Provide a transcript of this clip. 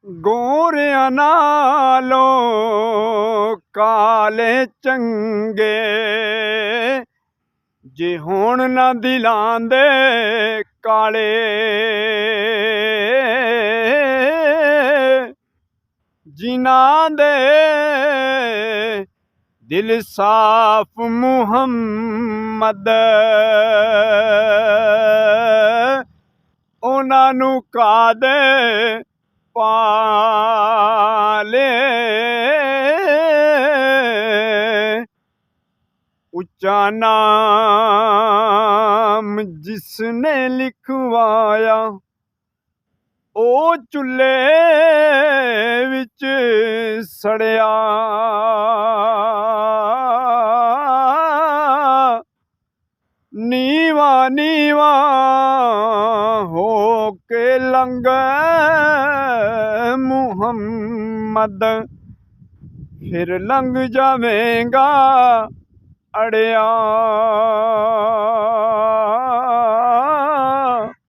ਗੋਰਿਆਂ ਨਾਲੋਂ ਕਾਲੇ ਚੰਗੇ ਜੇ ਹੋਣ ਨਾ ਦਿਲਾਂ ਦੇ ਕਾਲੇ। ਜਿਨ੍ਹਾਂ ਦੇ ਦਿਲ ਸਾਫ ਮੁਹੰਮਦ ਉਹਨਾਂ ਨੂੰ ਕਾਦੇ पाले। ऊंचा नाम जिसने लिखवाया ओ चुल्हे विच सड़िया। नीवा नीवा हो के लंघे मुहम्मद फिर लंघ जावेगा अड़िया।